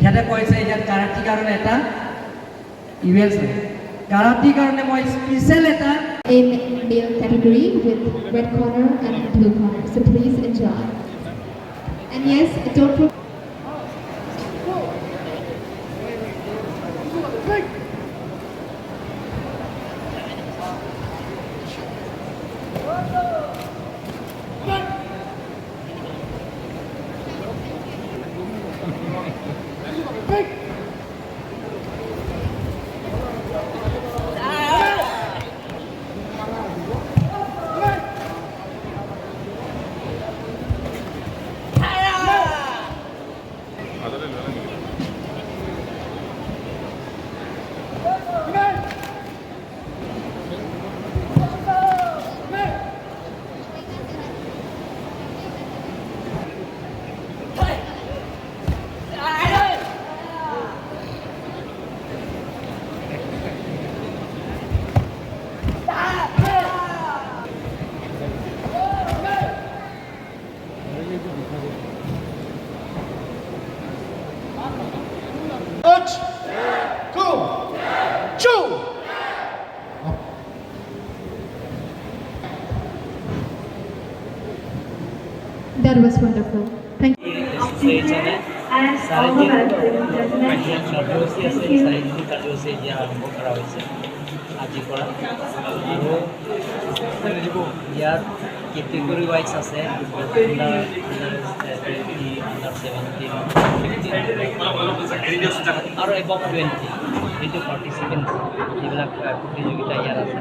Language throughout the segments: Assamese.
তেখেতে কৈছে ইয়াত কাৰাটীৰ কাৰণে এটা ইভেন্ট আছে কাৰাটীৰ কাৰণে মই স্পেচিয়েল এটা in male category with red corner and blue corner. So please enjoy. And yes, don't forget. That was wonderful. Thank you. ইয়াত কেটেগৰী ৱাইজ আছে আণ্ডাৰ 17 আৰু এবভ 20 এইটো পাৰ্টিচিপেণ্ট যিবিলাক প্ৰতিযোগিতা ইয়াত আছে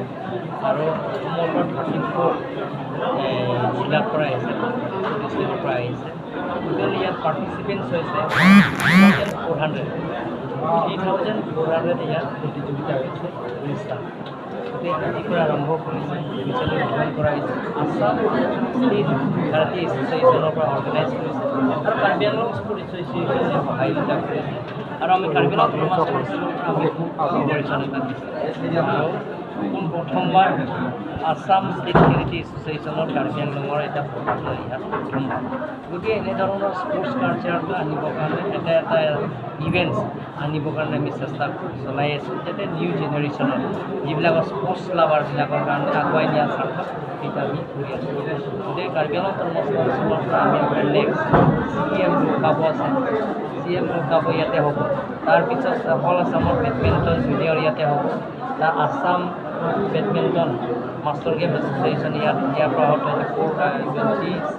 আৰু মোৰ 34 জিলাৰ পৰা আহিছে ডিষ্ট্ৰিক্টৰ পৰা আহিছে টোটেল ইয়াত পাৰ্টিচিপেণ্টছ হৈছে 3,400 ইয়াত প্ৰতিযোগিতা হৈছে অনুষ্ঠান আজিৰ পৰা আৰম্ভ কৰিছে পিছলৈ জইন কৰা হৈছে আছাম ষ্টেট কাৰাটে এছ'চিয়েশ্যনৰ পৰা অৰ্গেনাইজ কৰিছে আৰু কাৰ্বি আংলং স্পৰ্ট এছ'চিয়েশ্যনে সহায়িতা কৰিছে আৰু আমি কাৰ্বি আংলং সমাজ কমিশ্যনৰ পৰা আমি কৰ্পৰেশ্যন এটা দিছোঁ আৰু প্ৰথমবাৰ আছাম ষ্টেট কাৰাটে এছ'চিয়েশ্যনৰ কাৰ্বি আংলঙৰ এটা পতাকা ইয়াত প্ৰথমবাৰ গতিকে এনেধৰণৰ স্পৰ্টছ কালচাৰটো আনিবৰ কাৰণে এটা ইভেণ্টছ আনিবৰ কাৰণে আমি চেষ্টা চলাই আছোঁ যাতে নিউ জেনেৰেশ্যনৰ যিবিলাকৰ স্পৰ্টছ লাভাৰবিলাকৰ কাৰণে আগুৱাই নিয়াৰ স্বাৰ্থত সেইটো আমি কৰি আছোঁ গতিকে কাৰ্বি আংলং কৰ্মসংস্থাপনৰ পৰা আমি নেক্সট CM কাপ আছে CM কাপ ইয়াতে হ'ব তাৰপিছত অল আছামৰ বেডমিণ্টন জুনিয়ৰ ইয়াতে হ'ব তাৰ Assam badminton master game association ইয়াৰ পৰা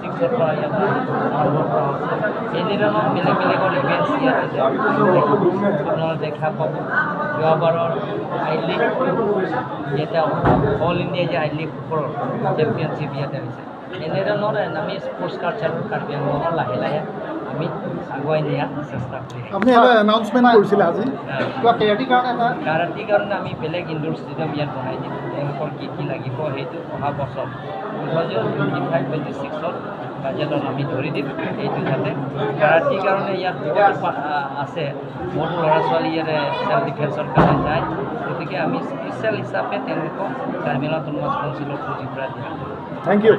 26ৰ পৰা ইয়াত আৰম্ভ কৰা হৈছে এনেধৰণৰ বেলেগ বেলেগৰ ইভেণ্টছ ইয়াত আছে আপোনালোকে দেখা পাব যোৱাবাৰৰ আই লীগ ইয়াতে অল ইণ্ডিয়া যে আই লীগ ফুটবলৰ চেম্পিয়নশ্বিপ ইয়াতে হৈছে এনেধৰণৰ আমি স্পৰ্টছ কালচাৰৰ কাৰ্বি আংলঙৰ লাহে লাহে আমি আগুৱাই নিয়াৰ চেষ্টা কৰি আপুনি এটা এনাউন্সমেণ্ট কৰিছিলে আজি কাৰাটীৰ কাৰণে আমি বেলেগ ইনডোৰ ষ্টেডিয়াম ইয়াত বনাই দিম তেওঁলোকৰ কি কি লাগিব সেইটো অহা বছৰ 2025-26ত বাজেটত আমি ধৰি দিম সেইটো যাতে কাৰাটীৰ কাৰণে ইয়াত বহুত আছে বহুত ল'ৰা ছোৱালী ইয়াতে চেল্ফ ডিফেন্সৰ কাৰণে যায় গতিকে আমি স্পেচিয়েল হিচাপে তেওঁলোকক কাৰ্বি আংলং অট'নমাছ কাউন্সিলৰ পুঁজিৰ পৰা দিম Thank you.